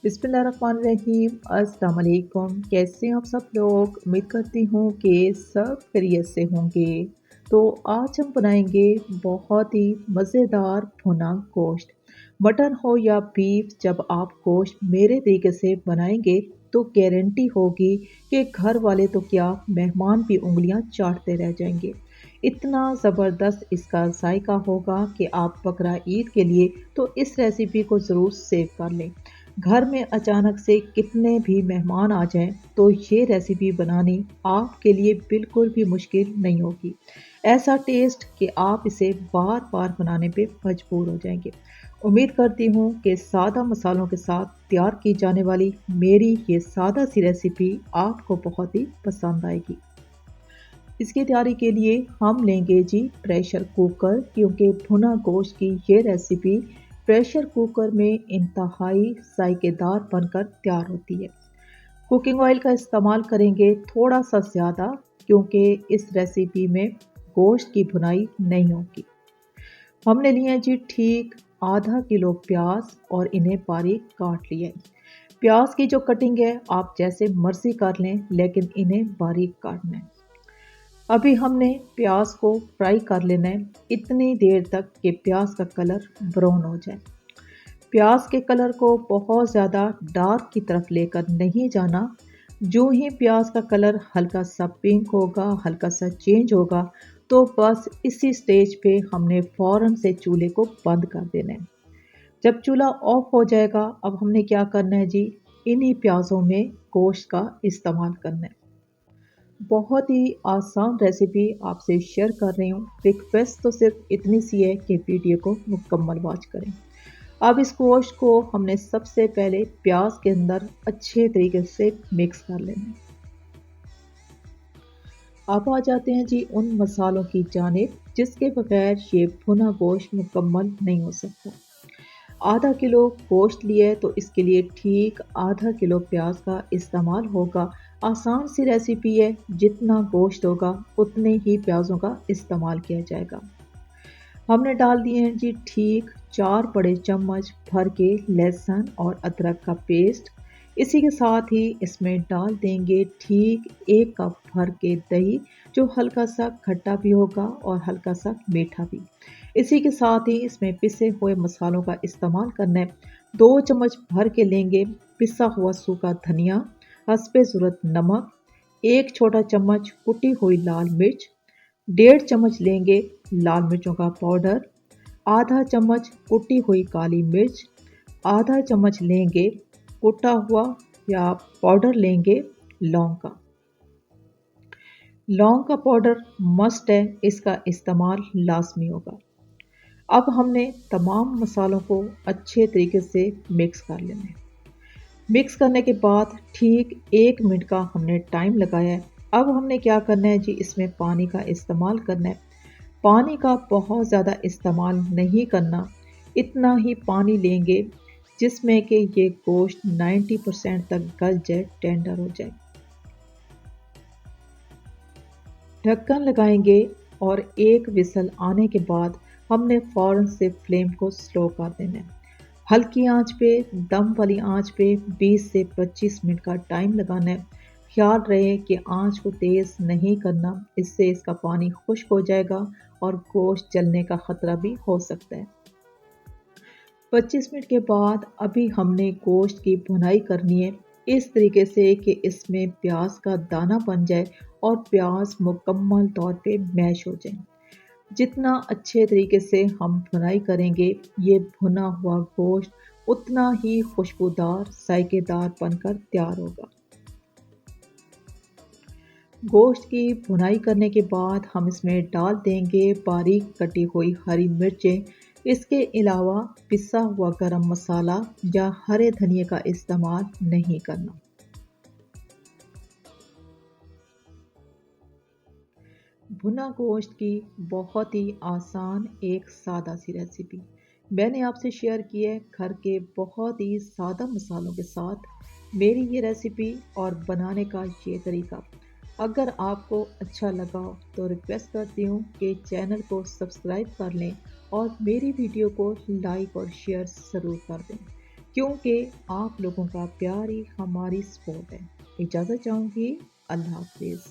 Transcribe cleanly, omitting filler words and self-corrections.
बिस्मिल्लाहिर्रहमानिर्रहीम। अस्सलाम वालेकुम। कैसे हैं आप सब लोग? उम्मीद करती हूँ कि सब खैरियत से होंगे। तो आज हम बनाएंगे बहुत ही मज़ेदार भुना गोश्त। मटन हो या बीफ, जब आप गोश्त मेरे तरीके से बनाएंगे तो गारंटी होगी कि घर वाले तो क्या, मेहमान भी उंगलियां चाटते रह जाएंगे। इतना ज़बरदस्त इसका जायका होगा कि आप बकरा ईद के लिए तो इस रेसिपी को ज़रूर सेव कर लें। घर में अचानक से कितने भी मेहमान आ जाएं तो ये रेसिपी बनानी आपके लिए बिल्कुल भी मुश्किल नहीं होगी। ऐसा टेस्ट कि आप इसे बार बार बनाने पे मजबूर हो जाएंगे। उम्मीद करती हूँ कि सादा मसालों के साथ तैयार की जाने वाली मेरी ये सादा सी रेसिपी आपको बहुत ही पसंद आएगी। इसकी तैयारी के लिए हम लेंगे जी प्रेशर कुकर, क्योंकि भुना गोश्त की ये रेसिपी प्रेशर कुकर में इंतहाई जायकेदार बनकर तैयार होती है। कुकिंग ऑयल का इस्तेमाल करेंगे थोड़ा सा ज़्यादा, क्योंकि इस रेसिपी में गोश्त की भुनाई नहीं होगी। हमने लिए हैं जी ठीक आधा किलो प्याज और इन्हें बारीक काट लिया है। प्याज की जो कटिंग है आप जैसे मर्जी कर लें, लेकिन इन्हें बारीक काटना है। अभी हमने प्याज को फ्राई कर लेना है इतनी देर तक कि प्याज का कलर ब्राउन हो जाए। प्याज के कलर को बहुत ज़्यादा डार्क की तरफ लेकर नहीं जाना। जो ही प्याज का कलर हल्का सा पिंक होगा, हल्का सा चेंज होगा, तो बस इसी स्टेज पे हमने फ़ौरन से चूल्हे को बंद कर देना है। जब चूल्हा ऑफ हो जाएगा, अब हमने क्या करना है जी, इन्हीं प्याज़ों में गोश्त का इस्तेमाल करना है। बहुत ही आसान रेसिपी आपसे शेयर कर रही हूँ। रिक्वेस्ट तो सिर्फ इतनी सी है कि वीडियो को मुकम्मल वॉच करें। अब इस गोश्त को हमने सबसे पहले प्याज के अंदर अच्छे तरीके से मिक्स कर लेना है। अब आ जाते हैं जी उन मसालों की जानिब जिसके बगैर ये भुना गोश्त मुकम्मल नहीं हो सकता। आधा किलो गोश्त लिया है तो इसके लिए ठीक आधा किलो प्याज का इस्तेमाल होगा। आसान सी रेसिपी है, जितना गोश्त होगा उतने ही प्याज़ों का इस्तेमाल किया जाएगा। हमने डाल दिए हैं जी ठीक 4 बड़े चम्मच भर के लहसुन और अदरक का पेस्ट। इसी के साथ ही इसमें डाल देंगे ठीक 1 कप भर के दही, जो हल्का सा खट्टा भी होगा और हल्का सा मीठा भी। इसी के साथ ही इसमें पिसे हुए मसालों का इस्तेमाल करना है। 2 चम्मच भर के लेंगे पिसा हुआ सूखा धनिया, हस्बे ज़रूरत नमक, 1 छोटा चम्मच कुटी हुई लाल मिर्च, 1.5 चम्मच लेंगे लाल मिर्चों का पाउडर, आधा चम्मच कुटी हुई काली मिर्च, आधा चम्मच लेंगे कुटा हुआ या पाउडर लेंगे लौंग का। लौंग का पाउडर मस्ट है, इसका इस्तेमाल लाजमी होगा। अब हमने तमाम मसालों को अच्छे तरीके से मिक्स कर लेना है। मिक्स करने के बाद ठीक 1 मिनट का हमने टाइम लगाया है। अब हमने क्या करना है जी, इसमें पानी का इस्तेमाल करना है। पानी का बहुत ज़्यादा इस्तेमाल नहीं करना, इतना ही पानी लेंगे जिसमें कि ये गोश्त 90% तक गल जाए, टेंडर हो जाए। ढक्कन लगाएंगे और एक विसल आने के बाद हमने फ़ौरन से फ्लेम को स्लो कर देना है। हल्की आंच पे, दम वाली आंच पे 20 से 25 मिनट का टाइम लगाना है। ख्याल रहे कि आंच को तेज़ नहीं करना, इससे इसका पानी खुश्क हो जाएगा और गोश्त जलने का ख़तरा भी हो सकता है। 25 मिनट के बाद अभी हमने गोश्त की भुनाई करनी है इस तरीके से कि इसमें प्याज का दाना बन जाए और प्याज मुकम्मल तौर पे मैश हो जाए। जितना अच्छे तरीके से हम भुनाई करेंगे, ये भुना हुआ गोश्त उतना ही खुशबूदार, जायकेदार बनकर तैयार होगा। गोश्त की भुनाई करने के बाद हम इसमें डाल देंगे बारीक कटी हुई हरी मिर्चें। इसके अलावा पिसा हुआ गरम मसाला या हरे धनिए का इस्तेमाल नहीं करना। भुना गोश्त की बहुत ही आसान एक सादा सी रेसिपी मैंने आपसे शेयर की है, घर के बहुत ही सादा मसालों के साथ मेरी ये रेसिपी और बनाने का ये तरीका। अगर आपको अच्छा लगा तो रिक्वेस्ट करती हूँ कि चैनल को सब्सक्राइब कर लें और मेरी वीडियो को लाइक और शेयर ज़रूर कर दें। क्योंकि आप लोगों का प्यार ही हमारी सपोर्ट है। इजाज़त चाहूँगी। अल्लाह हाफ़िज़।